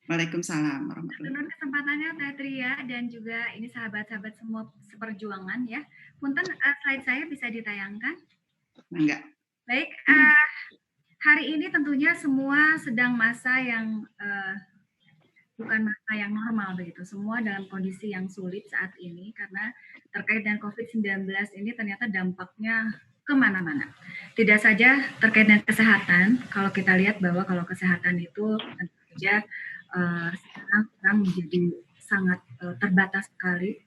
Waalaikumsalam warahmatullahi Menurut kesempatannya Teh Tria dan juga ini sahabat-sahabat semua seperjuangan ya. Punten slide saya bisa ditayangkan. wabarakatuh. Baik, hari ini tentunya semua sedang masa yang bukan masa yang normal begitu. Semua dalam kondisi yang sulit saat ini karena terkait dengan COVID-19 ini ternyata dampaknya kemana-mana. Tidak saja terkait dengan kesehatan, kalau kita lihat bahwa kalau kesehatan itu tentu saja sekarang orang menjadi sangat terbatas sekali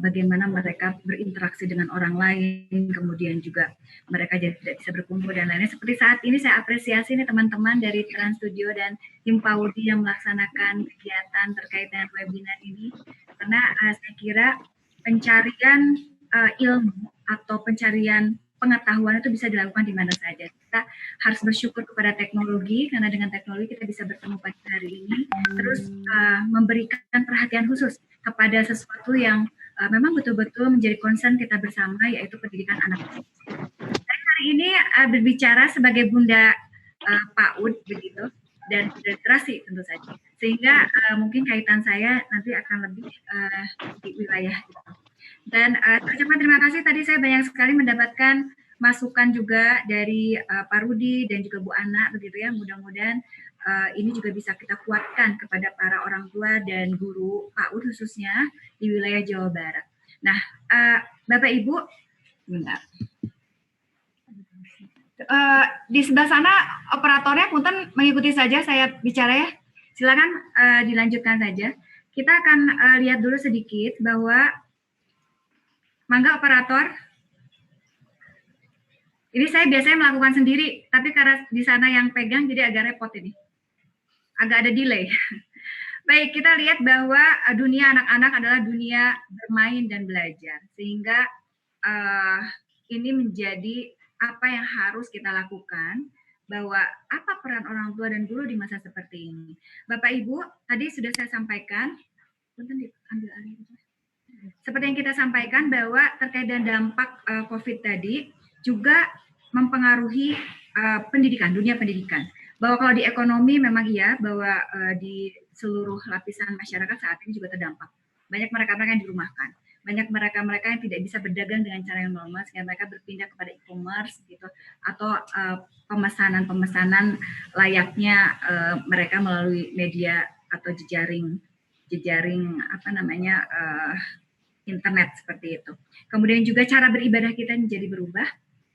bagaimana mereka berinteraksi dengan orang lain, kemudian juga mereka jadi tidak bisa berkumpul dan lainnya. Seperti saat ini saya apresiasi nih teman-teman dari Trans Studio dan tim Paudi yang melaksanakan kegiatan terkait dengan webinar ini, karena saya kira pencarian ilmu atau pencarian pengetahuan itu bisa dilakukan di mana saja. Kita harus bersyukur kepada teknologi, karena dengan teknologi kita bisa bertemu pada hari ini, terus memberikan perhatian khusus kepada sesuatu yang memang betul-betul menjadi concern kita bersama, yaitu pendidikan anak. Saya hari ini berbicara sebagai Bunda PAUD begitu, dan literasi tentu saja. Sehingga mungkin kaitan saya nanti akan lebih di wilayah itu. Dan ucapkan terima kasih, tadi saya banyak sekali mendapatkan masukan juga dari Pak Rudi dan juga Bu Ana begitu ya. Mudah-mudahan ini juga bisa kita kuatkan kepada para orang tua dan guru PAUD khususnya di wilayah Jawa Barat. Nah, Bapak Ibu, bentar. Di sebelah sana operatornya punten mengikuti saja saya bicara ya. Silakan dilanjutkan saja. Kita akan lihat dulu sedikit bahwa mangga operator. Ini saya biasanya melakukan sendiri, tapi karena di sana yang pegang jadi agak repot ini. Agak ada delay. Baik, kita lihat bahwa dunia anak-anak adalah dunia bermain dan belajar. Sehingga ini menjadi apa yang harus kita lakukan, bahwa apa peran orang tua dan guru di masa seperti ini. Bapak Ibu, tadi sudah saya sampaikan, seperti yang kita sampaikan bahwa terkait dengan dampak COVID tadi juga mempengaruhi pendidikan, dunia pendidikan. Bahwa kalau di ekonomi memang iya, bahwa di seluruh lapisan masyarakat saat ini juga terdampak. Banyak mereka-mereka yang dirumahkan. Banyak mereka-mereka yang tidak bisa berdagang dengan cara yang normal, sehingga mereka berpindah kepada e-commerce gitu, atau pemesanan-pemesanan layaknya mereka melalui media atau jejaring apa namanya internet seperti itu. Kemudian juga cara beribadah kita menjadi berubah.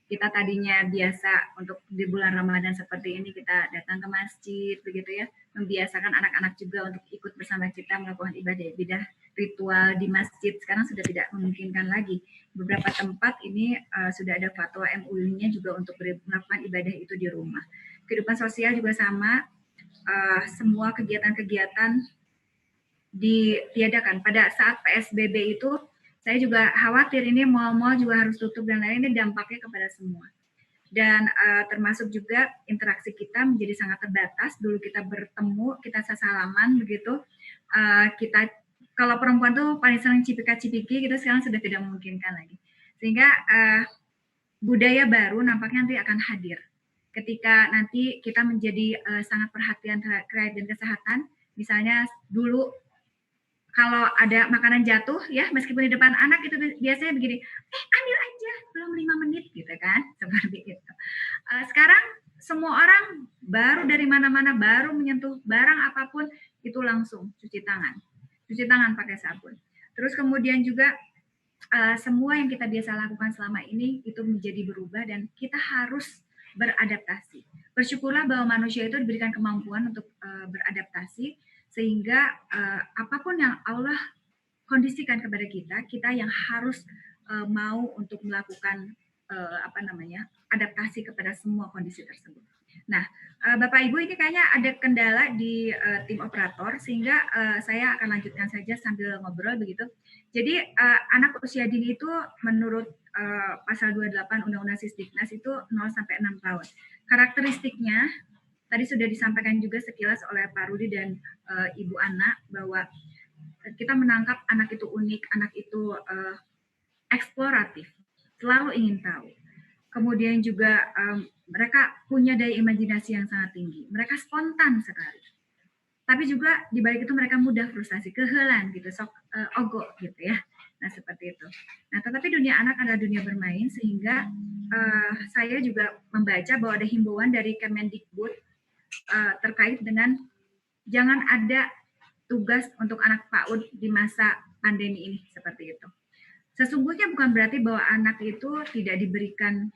Kita tadinya biasa untuk di bulan Ramadan seperti ini kita datang ke masjid begitu ya, membiasakan anak-anak juga untuk ikut bersama kita melakukan ibadah ritual di masjid. Sekarang sudah tidak memungkinkan lagi. Beberapa tempat ini sudah ada fatwa MUI-nya juga untuk melakukan ibadah itu di rumah. Kehidupan sosial juga sama, semua kegiatan-kegiatan ditiadakan. Pada saat PSBB itu saya juga khawatir ini mal-mal juga harus tutup dan lain-lain, ini dampaknya kepada semua. Dan termasuk juga interaksi kita menjadi sangat terbatas. Dulu kita bertemu, kita salaman begitu. Kita kalau perempuan tuh paling sering cipika-cipiki, gitu sekarang sudah tidak memungkinkan lagi. Sehingga budaya baru nampaknya nanti akan hadir. Ketika nanti kita menjadi sangat perhatian terkait dengan kesehatan, misalnya dulu kalau ada makanan jatuh ya, meskipun di depan anak itu biasanya begini, ambil aja, belum 5 menit gitu kan, seperti itu. Sekarang semua orang baru dari mana-mana, baru menyentuh barang apapun, itu langsung cuci tangan pakai sabun. Terus kemudian juga semua yang kita biasa lakukan selama ini itu menjadi berubah dan kita harus beradaptasi. Bersyukurlah bahwa manusia itu diberikan kemampuan untuk beradaptasi, sehingga apapun yang Allah kondisikan kepada kita, kita yang harus mau untuk melakukan adaptasi kepada semua kondisi tersebut. Nah, Bapak Ibu, ini kayaknya ada kendala di tim operator, sehingga saya akan lanjutkan saja sambil ngobrol begitu. Jadi anak usia dini itu menurut pasal 28 Undang-Undang Sisdiknas itu 0 sampai 6 tahun. Karakteristiknya tadi sudah disampaikan juga sekilas oleh Pak Rudi dan Ibu Ana, bahwa kita menangkap anak itu unik, anak itu eksploratif, selalu ingin tahu. Kemudian juga mereka punya daya imajinasi yang sangat tinggi. Mereka spontan sekali. tapi juga di balik itu mereka mudah frustasi, kehelan gitu, sok ogo gitu ya. Nah seperti itu. Nah tetapi dunia anak adalah dunia bermain, sehingga saya juga membaca bahwa ada himbauan dari Kemendikbud terkait dengan jangan ada tugas untuk anak PAUD di masa pandemi ini, seperti itu. Sesungguhnya bukan berarti bahwa anak itu tidak diberikan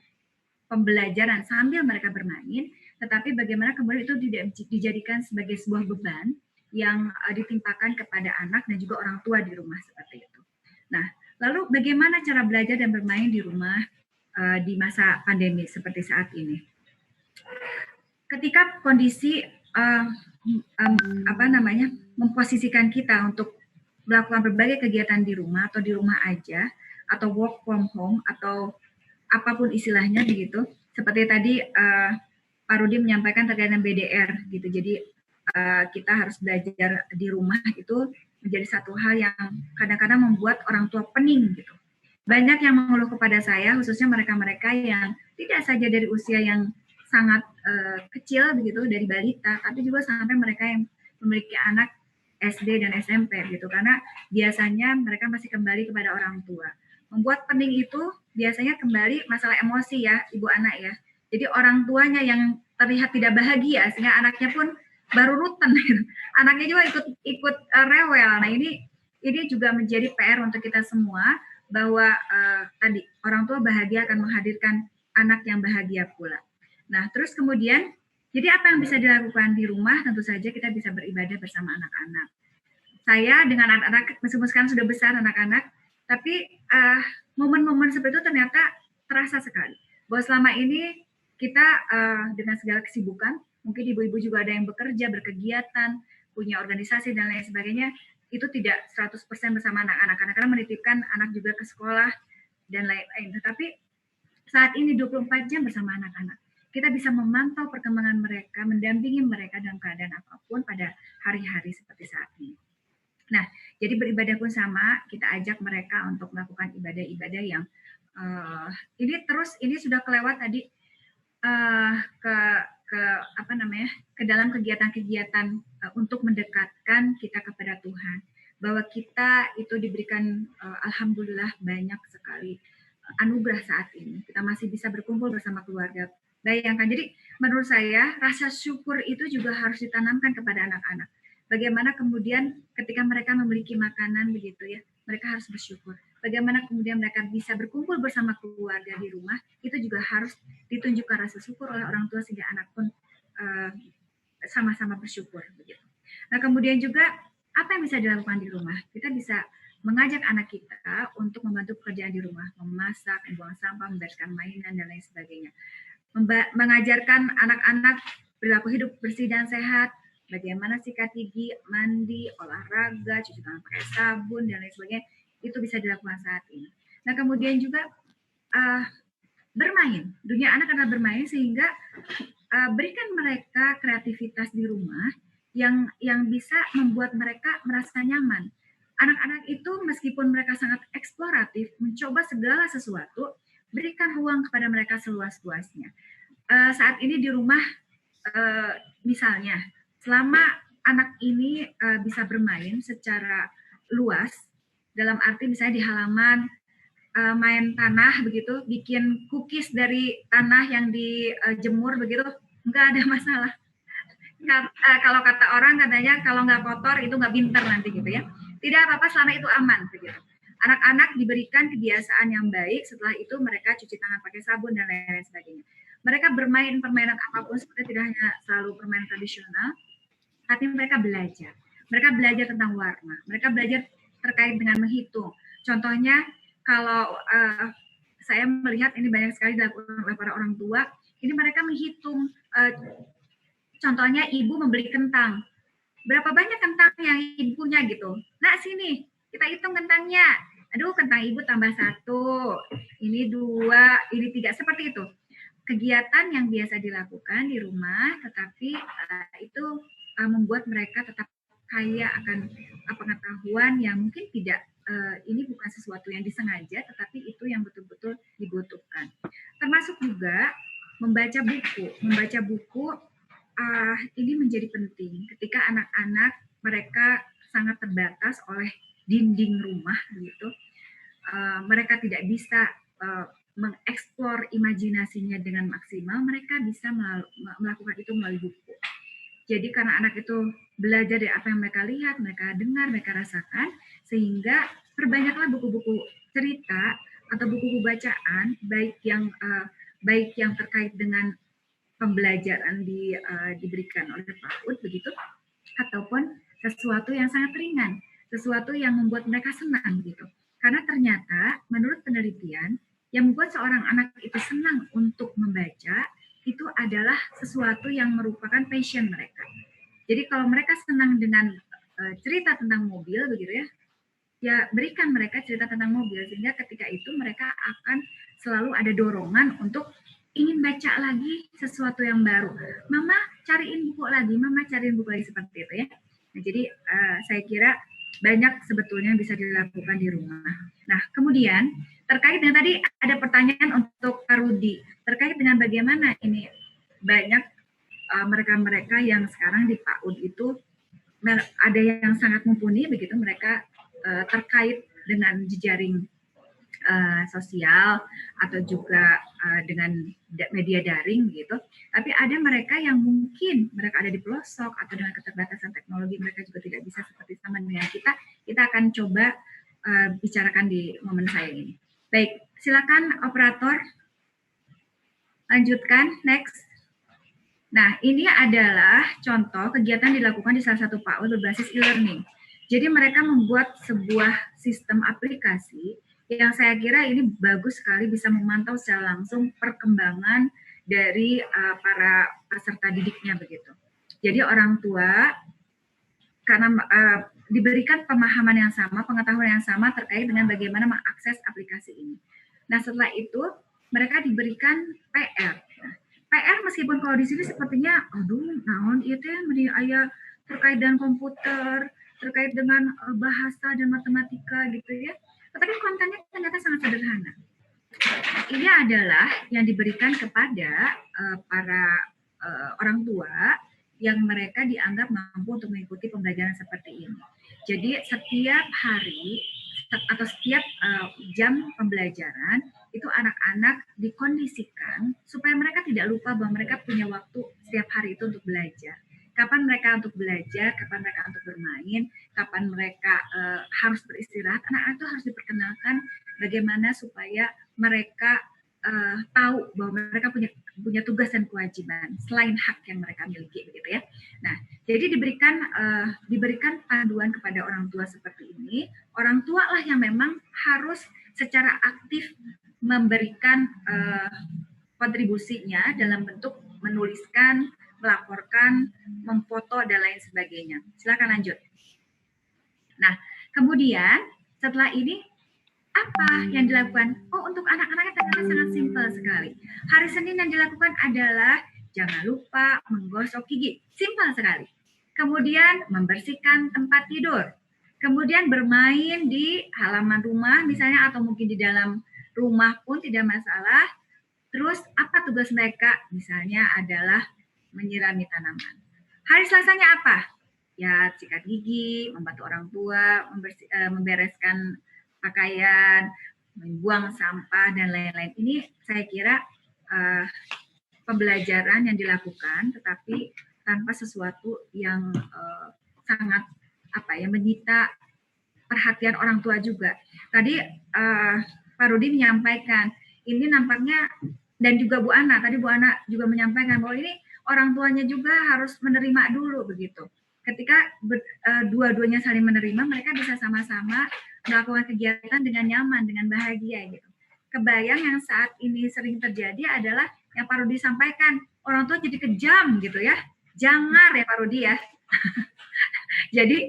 pembelajaran sambil mereka bermain, tetapi bagaimana kemudian itu tidak dijadikan sebagai sebuah beban yang ditimpakan kepada anak dan juga orang tua di rumah, seperti itu. Nah, lalu bagaimana cara belajar dan bermain di rumah di masa pandemi seperti saat ini? Ketika kondisi memposisikan kita untuk melakukan berbagai kegiatan di rumah atau di rumah aja atau work from home atau apapun istilahnya begitu, seperti tadi Pak Rudi menyampaikan terkait dengan BDR gitu. Jadi kita harus belajar di rumah itu menjadi satu hal yang kadang-kadang membuat orang tua pening gitu. Banyak yang mengeluh kepada saya, khususnya mereka-mereka yang tidak saja dari usia yang sangat kecil begitu, dari balita, tapi juga sampai mereka yang memiliki anak SD dan SMP gitu, karena biasanya mereka masih kembali kepada orang tua. Membuat pening itu biasanya kembali masalah emosi ya, ibu anak ya. Jadi orang tuanya yang terlihat tidak bahagia, sehingga anaknya pun baru rutin, anaknya juga ikut rewel. Nah ini juga menjadi PR untuk kita semua, bahwa tadi orang tua bahagia akan menghadirkan anak yang bahagia pula. Nah terus kemudian, jadi apa yang bisa dilakukan di rumah? Tentu saja kita bisa beribadah bersama anak-anak. Saya dengan anak-anak, meskipun sekarang sudah besar anak-anak, tapi momen-momen seperti itu ternyata terasa sekali. Bahwa selama ini kita dengan segala kesibukan, mungkin ibu-ibu juga ada yang bekerja, berkegiatan, punya organisasi dan lain sebagainya, itu tidak 100% bersama anak-anak. Kadang-kadang menitipkan anak juga ke sekolah dan lain-lain. Tetapi saat ini 24 jam bersama anak-anak. Kita bisa memantau perkembangan mereka, mendampingi mereka dalam keadaan apapun pada hari-hari seperti saat ini. Nah, jadi beribadah pun sama, kita ajak mereka untuk melakukan ibadah-ibadah yang ini sudah kelewat tadi ke dalam kegiatan-kegiatan untuk mendekatkan kita kepada Tuhan, bahwa kita itu diberikan alhamdulillah banyak sekali anugerah saat ini. Kita masih bisa berkumpul bersama keluarga. Bayangkan, jadi menurut saya rasa syukur itu juga harus ditanamkan kepada anak-anak. Bagaimana kemudian ketika mereka memiliki makanan begitu ya, mereka harus bersyukur. Bagaimana kemudian mereka bisa berkumpul bersama keluarga di rumah, itu juga harus ditunjukkan rasa syukur oleh orang tua, sehingga anak pun sama-sama bersyukur begitu. Nah kemudian juga apa yang bisa dilakukan di rumah? Kita bisa mengajak anak kita untuk membantu pekerjaan di rumah, memasak, membuang sampah, membereskan mainan dan lain sebagainya. Mengajarkan anak-anak perilaku hidup bersih dan sehat, bagaimana sikat gigi, mandi, olahraga, cuci tangan pakai sabun dan lain sebagainya, itu bisa dilakukan saat ini. Nah kemudian juga bermain, dunia anak adalah bermain, sehingga berikan mereka kreativitas di rumah yang bisa membuat mereka merasa nyaman. Anak-anak itu meskipun mereka sangat eksploratif, mencoba segala sesuatu, berikan ruang kepada mereka seluas-luasnya. Saat ini di rumah, misalnya, selama anak ini bisa bermain secara luas, dalam arti misalnya di halaman main tanah begitu, bikin cookies dari tanah yang dijemur begitu, nggak ada masalah. Kalau kata orang katanya kalau nggak kotor itu nggak pinter nanti gitu ya. Tidak apa-apa selama itu aman begitu. Anak-anak diberikan kebiasaan yang baik, setelah itu mereka cuci tangan pakai sabun dan lain-lain sebagainya. Mereka bermain permainan apapun, sebenarnya tidak hanya selalu permainan tradisional, tapi mereka belajar. Mereka belajar tentang warna, mereka belajar terkait dengan menghitung. Contohnya kalau saya melihat ini banyak sekali dilakukan oleh para orang tua, ini mereka menghitung. Contohnya ibu membeli kentang, berapa banyak kentang yang ibu punya gitu. Nah sini kita hitung kentangnya. Aduh kentang ibu tambah 1, ini 2, ini 3, seperti itu. Kegiatan yang biasa dilakukan di rumah, tetapi itu membuat mereka tetap kaya akan pengetahuan yang mungkin tidak, ini bukan sesuatu yang disengaja, tetapi itu yang betul-betul dibutuhkan. Termasuk juga membaca buku ini menjadi penting ketika anak-anak mereka sangat terbatas oleh dinding rumah gitu. Mereka tidak bisa mengeksplor imajinasinya dengan maksimal, mereka bisa melakukan itu melalui buku. Jadi karena anak itu belajar dari apa yang mereka lihat, mereka dengar, mereka rasakan, sehingga perbanyaklah buku-buku cerita atau buku-buku bacaan, baik yang terkait dengan pembelajaran diberikan oleh PAUD begitu, ataupun sesuatu yang sangat ringan, sesuatu yang membuat mereka senang gitu. Karena ternyata menurut penelitian yang membuat seorang anak itu senang untuk membaca itu adalah sesuatu yang merupakan passion mereka. Jadi kalau mereka senang dengan cerita tentang mobil begitu ya, ya berikan mereka cerita tentang mobil sehingga ketika itu mereka akan selalu ada dorongan untuk ingin baca lagi sesuatu yang baru. Mama cariin buku lagi, mama cariin buku lagi seperti itu ya. Nah, jadi saya kira banyak sebetulnya yang bisa dilakukan di rumah. Nah, kemudian terkait dengan tadi ada pertanyaan untuk Pak Rudi terkait dengan bagaimana ini banyak mereka-mereka yang sekarang di PAUD itu ada yang sangat mumpuni begitu mereka terkait dengan jejaring sosial atau juga dengan media daring gitu. Tapi ada mereka yang mungkin mereka ada di pelosok atau dengan keterbatasan teknologi mereka juga tidak bisa seperti sama dengan kita. Kita akan coba bicarakan di momen saya ini. Baik, silakan operator lanjutkan next. Nah, ini adalah contoh kegiatan dilakukan di salah satu PAUD berbasis e-learning. Jadi mereka membuat sebuah sistem aplikasi yang saya kira ini bagus sekali bisa memantau secara langsung perkembangan dari para peserta didiknya begitu. Jadi orang tua karena diberikan pemahaman yang sama, pengetahuan yang sama terkait dengan bagaimana mengakses aplikasi ini. Nah, setelah itu mereka diberikan PR. Nah, PR meskipun kalau di sini sepertinya, aduh, naon itu ya, ayah terkait dengan komputer, terkait dengan bahasa dan matematika gitu ya. Tetapi kontennya ternyata sangat sederhana. Ini adalah yang diberikan kepada para orang tua yang mereka dianggap mampu untuk mengikuti pembelajaran seperti ini. Jadi setiap hari atau setiap jam pembelajaran itu anak-anak dikondisikan supaya mereka tidak lupa bahwa mereka punya waktu setiap hari itu untuk belajar. Kapan mereka untuk belajar, kapan mereka untuk bermain, kapan mereka harus beristirahat. Anak-anak itu harus diperkenalkan bagaimana supaya mereka tahu bahwa mereka punya tugas dan kewajiban selain hak yang mereka miliki begitu ya. Nah, jadi diberikan panduan kepada orang tua seperti ini. Orang tua lah yang memang harus secara aktif memberikan kontribusinya dalam bentuk menuliskan, melaporkan, memfoto dan lain sebagainya. Silakan lanjut. Nah, kemudian setelah ini apa yang dilakukan? Oh, untuk anak-anaknya ternyata sangat simpel sekali. Hari Senin yang dilakukan adalah jangan lupa menggosok gigi. Simpel sekali. Kemudian membersihkan tempat tidur. Kemudian bermain di halaman rumah misalnya atau mungkin di dalam rumah pun tidak masalah. Terus apa tugas mereka? Misalnya adalah menyirami tanaman. Hari Selasanya apa? Ya, sikat gigi, membantu orang tua, membereskan pakaian, membuang sampah, dan lain-lain. Ini saya kira pembelajaran yang dilakukan, tetapi tanpa sesuatu yang sangat menyita perhatian orang tua juga. Tadi Pak Rudi menyampaikan, ini nampaknya, dan juga Bu Ana, tadi Bu Ana juga menyampaikan bahwa ini orang tuanya juga harus menerima dulu begitu. Ketika dua-duanya saling menerima, mereka bisa sama-sama melakukan kegiatan dengan nyaman, dengan bahagia gitu. Kebayang yang saat ini sering terjadi adalah yang Pak Rudi sampaikan, orang tua jadi kejam gitu ya. Jangan ya Pak Rudi ya. Jadi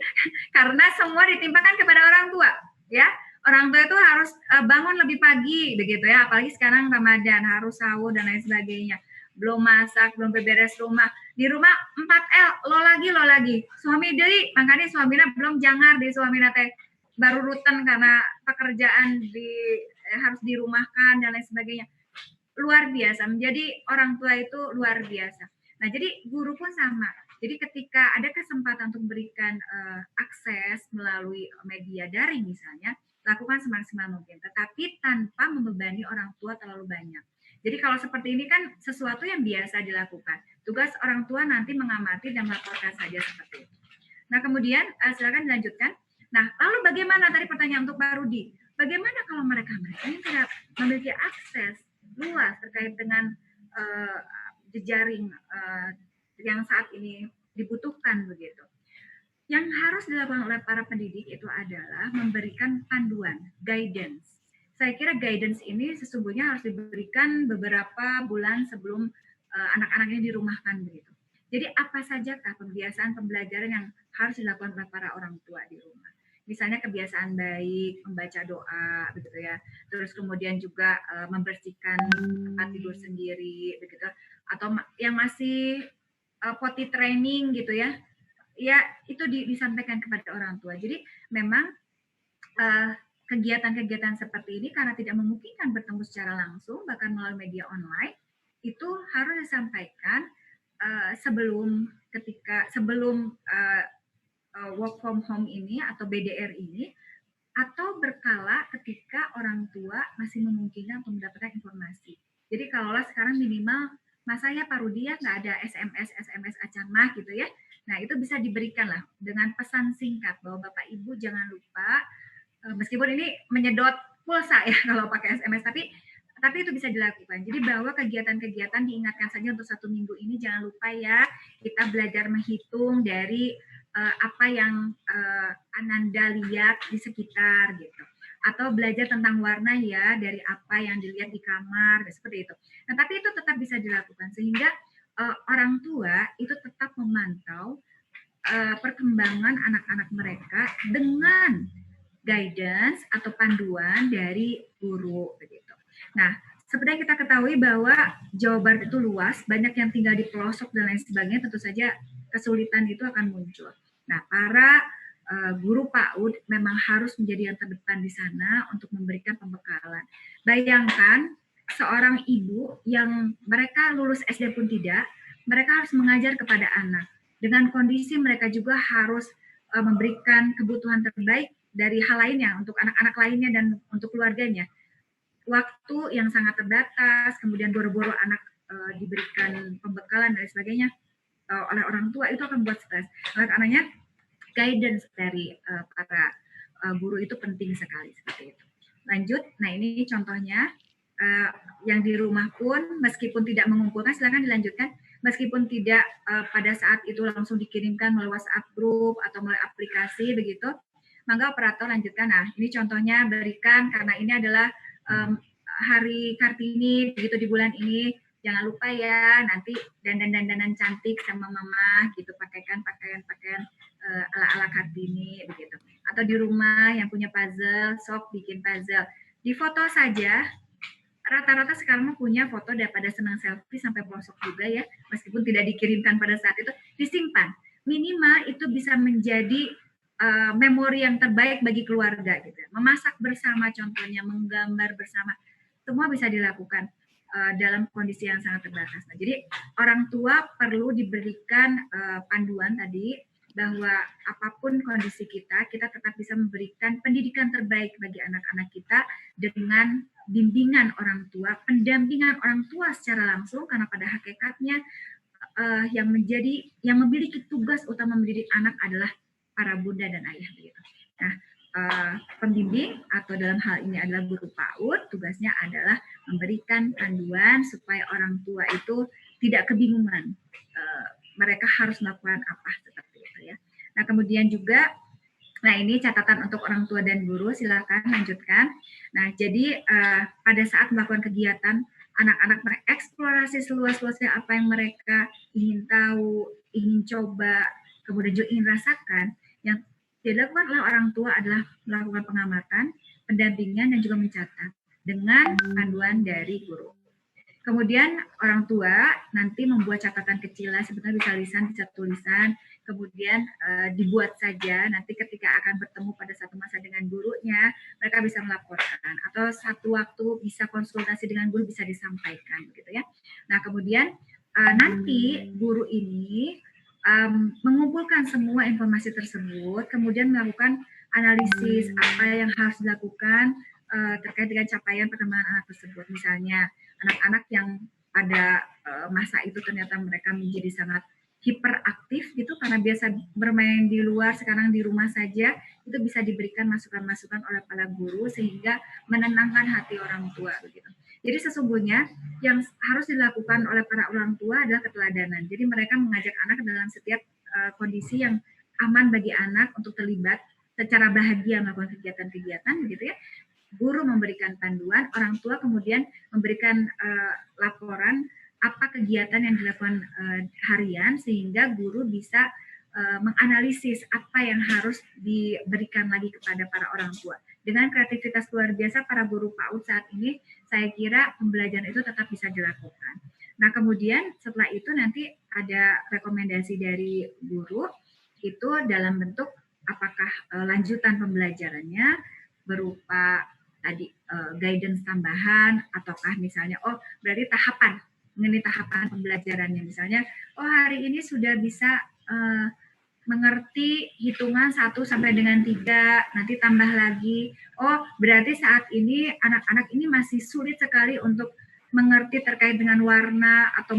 karena semua ditimpakan kepada orang tua ya. Orang tua itu harus bangun lebih pagi begitu ya, apalagi sekarang Ramadan harus sahur dan lain sebagainya. Belum masak, belum beberes rumah. Di rumah 4L, lo lagi. Suami deui, makanya suamina belum jangar di suamina teh baru rutin karena pekerjaan harus dirumahkan dan lain sebagainya. Luar biasa, menjadi orang tua itu luar biasa. Nah, jadi guru pun sama. Jadi ketika ada kesempatan untuk memberikan akses melalui media daring misalnya, lakukan semaksimal mungkin, tetapi tanpa membebani orang tua terlalu banyak. Jadi kalau seperti ini kan sesuatu yang biasa dilakukan. Tugas orang tua nanti mengamati dan melaporkan saja seperti itu. Nah, kemudian silakan dilanjutkan. Nah, lalu bagaimana tadi pertanyaan untuk Pak Rudi? Bagaimana kalau mereka ini tidak memiliki akses luas terkait dengan jejaring yang saat ini dibutuhkan begitu. Yang harus dilakukan oleh para pendidik itu adalah memberikan panduan, guidance. Saya kira guidance ini sesungguhnya harus diberikan beberapa bulan sebelum anak-anak ini dirumahkan begitu. Jadi apa sajakah kebiasaan pembelajaran yang harus dilakukan oleh para orang tua di rumah? Misalnya kebiasaan baik, membaca doa, begitu ya. Terus kemudian juga membersihkan tempat tidur sendiri, begitu. Atau yang masih potty training gitu ya, ya itu disampaikan kepada orang tua. Jadi memang kegiatan-kegiatan seperti ini karena tidak memungkinkan bertemu secara langsung, bahkan melalui media online, itu harus disampaikan sebelum work from home ini atau BDR ini, atau berkala ketika orang tua masih memungkinkan untuk mendapatkan informasi. Jadi kalaulah sekarang minimal masanya Pak Rudi ya nggak ada SMS acamah gitu ya. Nah itu bisa diberikan lah dengan pesan singkat bahwa Bapak Ibu jangan lupa, meskipun ini menyedot pulsa ya kalau pakai SMS, tapi itu bisa dilakukan. Jadi bahwa kegiatan-kegiatan diingatkan saja untuk 1 minggu ini jangan lupa ya kita belajar menghitung dari apa yang Ananda lihat di sekitar gitu, atau belajar tentang warna ya dari apa yang dilihat di kamar seperti itu. Nah tapi itu tetap bisa dilakukan sehingga orang tua itu tetap memantau perkembangan anak-anak mereka dengan guidance atau panduan dari guru begitu. Nah, seperti yang kita ketahui bahwa Jawa Barat itu luas, banyak yang tinggal di pelosok dan lain sebagainya, tentu saja kesulitan itu akan muncul. Nah, para guru PAUD memang harus menjadi yang terdepan di sana untuk memberikan pembekalan. Bayangkan seorang ibu yang mereka lulus SD pun tidak, mereka harus mengajar kepada anak. Dengan kondisi mereka juga harus memberikan kebutuhan terbaik dari hal lainnya untuk anak-anak lainnya dan untuk keluarganya. Waktu yang sangat terbatas, kemudian boro-boro anak diberikan pembekalan dan sebagainya oleh orang tua, itu akan membuat stres. Oleh karenanya guidance dari para guru itu penting sekali seperti itu. Lanjut, nah ini contohnya yang di rumah pun meskipun tidak mengumpulkan, silakan dilanjutkan. Meskipun tidak pada saat itu langsung dikirimkan melalui WhatsApp group atau melalui aplikasi begitu, maka operator lanjutkan. Nah ini contohnya berikan karena ini adalah hari Kartini begitu di bulan ini. Jangan lupa ya nanti dandan-dandanan cantik sama mama gitu, pakaikan pakaian-pakaian ala-ala Kartini begitu. Atau di rumah yang punya puzzle, sok bikin puzzle. Di foto saja, rata-rata sekarang punya foto daripada senang selfie sampai pelosok juga ya, meskipun tidak dikirimkan pada saat itu, disimpan. Minimal itu bisa menjadi memori yang terbaik bagi keluarga gitu. Memasak bersama contohnya, menggambar bersama, semua bisa dilakukan dalam kondisi yang sangat terbatas. Nah, jadi orang tua perlu diberikan panduan tadi bahwa apapun kondisi kita tetap bisa memberikan pendidikan terbaik bagi anak-anak kita dengan bimbingan orang tua, pendampingan orang tua secara langsung, karena pada hakikatnya yang memiliki tugas utama mendidik anak adalah para bunda dan ayah begitu. Nah, pembimbing atau dalam hal ini adalah guru PAUD, tugasnya adalah memberikan panduan supaya orang tua itu tidak kebingungan mereka harus melakukan apa seperti itu ya. Nah kemudian juga, nah ini catatan untuk orang tua dan guru, silakan lanjutkan. Nah jadi pada saat melakukan kegiatan, anak-anak mengeksplorasi seluas-luasnya apa yang mereka ingin tahu, ingin coba, kemudian juga ingin rasakan. Yang dilakukan oleh orang tua adalah melakukan pengamatan, pendampingan, dan juga mencatat dengan panduan dari guru. Kemudian orang tua nanti membuat catatan kecil, sebetulnya bisa lisan, bisa tulisan, kemudian dibuat saja, nanti ketika akan bertemu pada satu masa dengan gurunya, mereka bisa melaporkan, atau satu waktu bisa konsultasi dengan guru, bisa disampaikan, gitu ya. Nah kemudian nanti guru ini mengumpulkan semua informasi tersebut, kemudian melakukan analisis apa yang harus dilakukan terkait dengan capaian perkembangan anak tersebut. Misalnya anak-anak yang pada masa itu ternyata mereka menjadi sangat hiperaktif gitu karena biasa bermain di luar, sekarang di rumah saja, itu bisa diberikan masukan-masukan oleh para guru sehingga menenangkan hati orang tua begitu. Jadi sesungguhnya yang harus dilakukan oleh para orang tua adalah keteladanan. Jadi mereka mengajak anak dalam setiap kondisi yang aman bagi anak untuk terlibat secara bahagia melakukan kegiatan-kegiatan begitu ya. Guru memberikan panduan, orang tua kemudian memberikan laporan apa kegiatan yang dilakukan harian sehingga guru bisa menganalisis apa yang harus diberikan lagi kepada para orang tua. Dengan kreativitas luar biasa para guru PAUD saat ini, saya kira pembelajaran itu tetap bisa dilakukan. Nah, kemudian setelah itu nanti ada rekomendasi dari guru itu dalam bentuk apakah lanjutan pembelajarannya berupa tadi guidance tambahan ataukah misalnya berarti tahapan mengenai tahapan pembelajarannya misalnya hari ini sudah bisa mengerti hitungan 1 sampai dengan 3, nanti tambah lagi. Berarti saat ini anak-anak ini masih sulit sekali untuk mengerti terkait dengan warna atau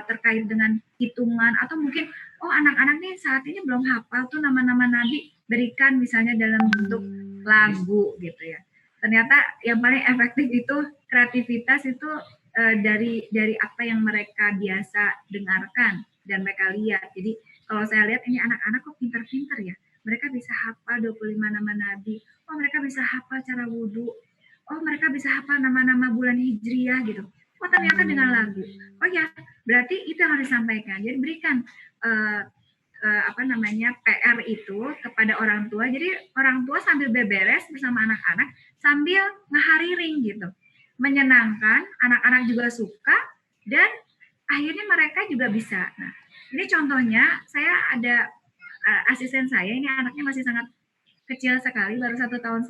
terkait dengan hitungan atau mungkin anak-anak nih saat ini belum hafal tuh nama-nama nabi, berikan misalnya dalam bentuk lagu gitu ya. Ternyata yang paling efektif itu kreativitas itu dari apa yang mereka biasa dengarkan dan mereka lihat. Jadi kalau saya lihat ini anak-anak kok pintar-pintar ya. Mereka bisa hafal 25 nama nabi. Mereka bisa hafal cara wudhu. Mereka bisa hafal nama-nama bulan hijriah gitu. Ternyata dengan lagu. Ya, berarti itu yang harus disampaikan. Jadi berikan PR itu kepada orang tua. Jadi orang tua sambil beberes bersama anak-anak sambil ngehariring gitu. Menyenangkan, anak-anak juga suka dan akhirnya mereka juga bisa. Nah, ini contohnya saya ada asisten saya, ini anaknya masih sangat kecil sekali, baru 1,5 tahun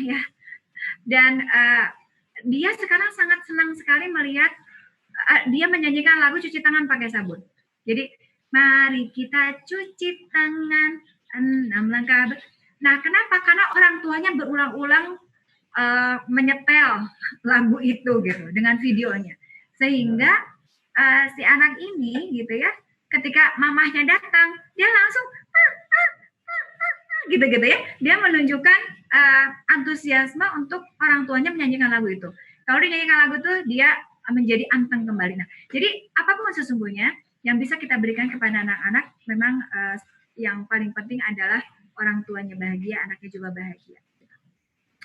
ya. Dan dia sekarang sangat senang sekali melihat dia menyanyikan lagu cuci tangan pakai sabun. Jadi mari kita cuci tangan 6 langkah. Nah, kenapa? Karena orang tuanya berulang-ulang menyetel lagu itu gitu dengan videonya. Sehingga si anak ini gitu ya, ketika mamahnya datang, dia langsung gitu-gitu ya. Dia menunjukkan antusiasme untuk orang tuanya menyanyikan lagu itu. Kalau dia nyanyikan lagu itu, dia menjadi anteng kembali. Nah, jadi apapun sesungguhnya yang bisa kita berikan kepada anak-anak, memang yang paling penting adalah orang tuanya bahagia, anaknya juga bahagia.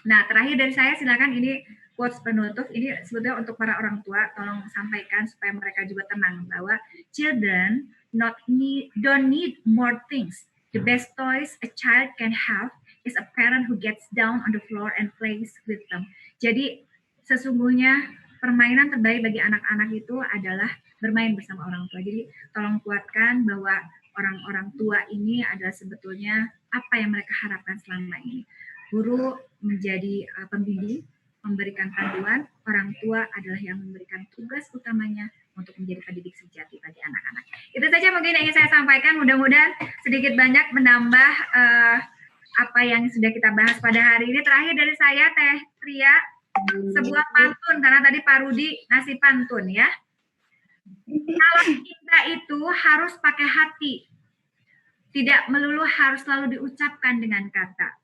Nah, terakhir dari saya, silakan ini quotes penutup. Ini sebetulnya untuk para orang tua, tolong sampaikan supaya mereka juga tenang bahwa children don't need more things. The best toys a child can have is a parent who gets down on the floor and plays with them. Jadi sesungguhnya permainan terbaik bagi anak-anak itu adalah bermain bersama orang tua. Jadi tolong kuatkan bahwa orang-orang tua ini adalah sebetulnya apa yang mereka harapkan selama ini. Guru menjadi pembimbing, memberikan panduan, orang tua adalah yang memberikan tugas utamanya untuk menjadi pendidik sejati bagi anak-anak. Itu saja mungkin yang ingin saya sampaikan, mudah-mudahan sedikit banyak menambah apa yang sudah kita bahas pada hari ini. Terakhir dari saya, Teh Tria, sebuah pantun, karena tadi Pak Rudi ngasih pantun ya. Kalau cinta itu harus pakai hati, tidak melulu harus selalu diucapkan dengan kata.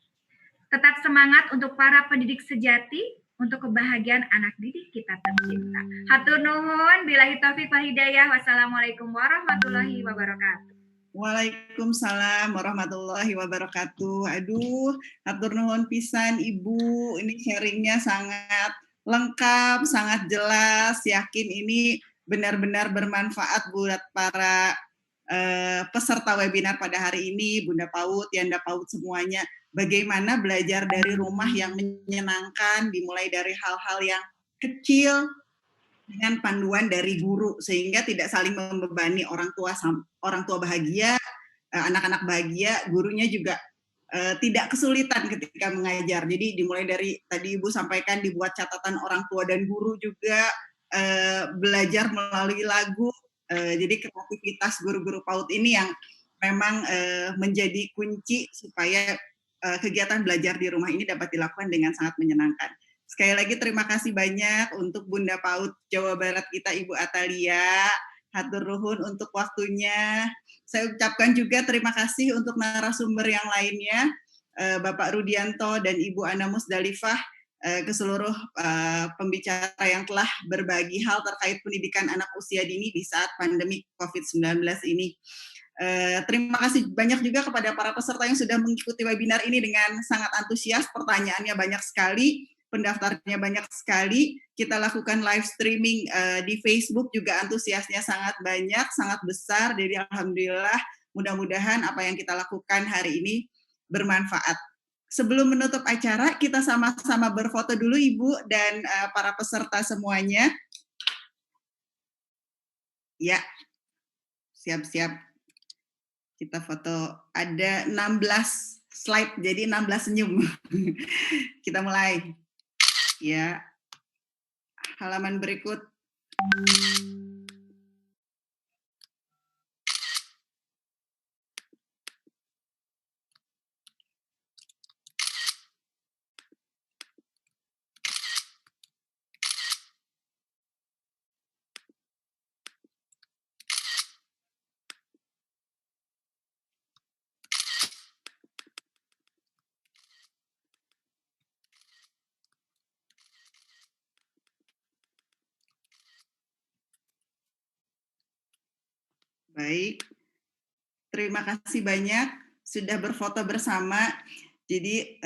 Tetap semangat untuk para pendidik sejati, untuk kebahagiaan anak didik kita tercinta. Hatur nuhun, billahi taufiq wal hidayah. Wassalamualaikum warahmatullahi wabarakatuh. Waalaikumsalam warahmatullahi wabarakatuh. Aduh, hatur nuhun pisan Ibu. Ini sharingnya sangat lengkap, sangat jelas. Yakin ini benar-benar bermanfaat buat para peserta webinar pada hari ini, Bunda PAUD, Yanda PAUD semuanya. Bagaimana belajar dari rumah yang menyenangkan, dimulai dari hal-hal yang kecil dengan panduan dari guru, sehingga tidak saling membebani. Orang tua bahagia, anak-anak bahagia, gurunya juga tidak kesulitan ketika mengajar. Jadi dimulai dari tadi Ibu sampaikan dibuat catatan orang tua dan guru juga, belajar melalui lagu, Jadi kreativitas guru-guru PAUD ini yang memang menjadi kunci supaya kegiatan belajar di rumah ini dapat dilakukan dengan sangat menyenangkan. Sekali lagi terima kasih banyak untuk Bunda PAUD Jawa Barat kita, Ibu Atalia. Hatur nuhun untuk waktunya. Saya ucapkan juga terima kasih untuk narasumber yang lainnya, Bapak Rudianto dan Ibu Ana Musdalifah, ke seluruh pembicara yang telah berbagi hal terkait pendidikan anak usia dini di saat pandemi COVID-19 ini. Terima kasih banyak juga kepada para peserta yang sudah mengikuti webinar ini dengan sangat antusias, pertanyaannya banyak sekali, pendaftarnya banyak sekali. Kita lakukan live streaming di Facebook juga antusiasnya sangat banyak, sangat besar. Jadi alhamdulillah, mudah-mudahan apa yang kita lakukan hari ini bermanfaat. Sebelum menutup acara, kita sama-sama berfoto dulu Ibu dan para peserta semuanya. Ya, siap-siap. Kita foto, ada 16 slide, jadi 16 senyum. Kita mulai. Ya, halaman berikut. Baik, terima kasih banyak sudah berfoto bersama. Jadi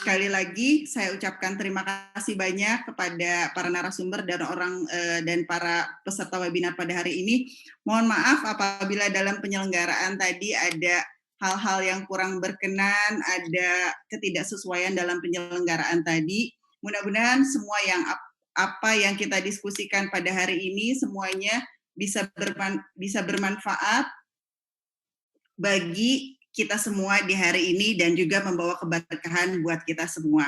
sekali lagi saya ucapkan terima kasih banyak kepada para narasumber dan para peserta webinar pada hari ini. Mohon maaf apabila dalam penyelenggaraan tadi ada hal-hal yang kurang berkenan, ada ketidaksesuaian dalam penyelenggaraan tadi. Mudah-mudahan semua apa yang kita diskusikan pada hari ini semuanya bisa bermanfaat bagi kita semua di hari ini dan juga membawa keberkahan buat kita semua.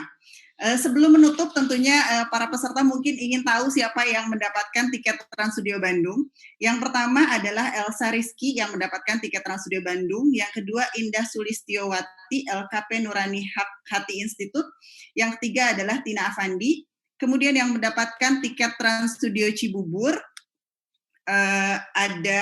Sebelum menutup, tentunya para peserta mungkin ingin tahu siapa yang mendapatkan tiket Trans Studio Bandung. Yang pertama adalah Elsa Rizky yang mendapatkan tiket Trans Studio Bandung. Yang kedua Indah Sulistiowati, LKP Nurani Hati Institute. Yang ketiga adalah Tina Afandi. Kemudian yang mendapatkan tiket Trans Studio Cibubur, ada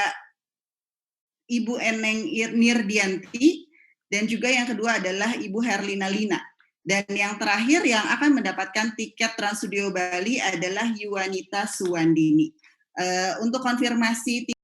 Ibu Eneng Nirdianti, dan juga yang kedua adalah Ibu Herlina Lina. Dan yang terakhir yang akan mendapatkan tiket Trans Studio Bali adalah Yuwanita Suwandini. Untuk konfirmasi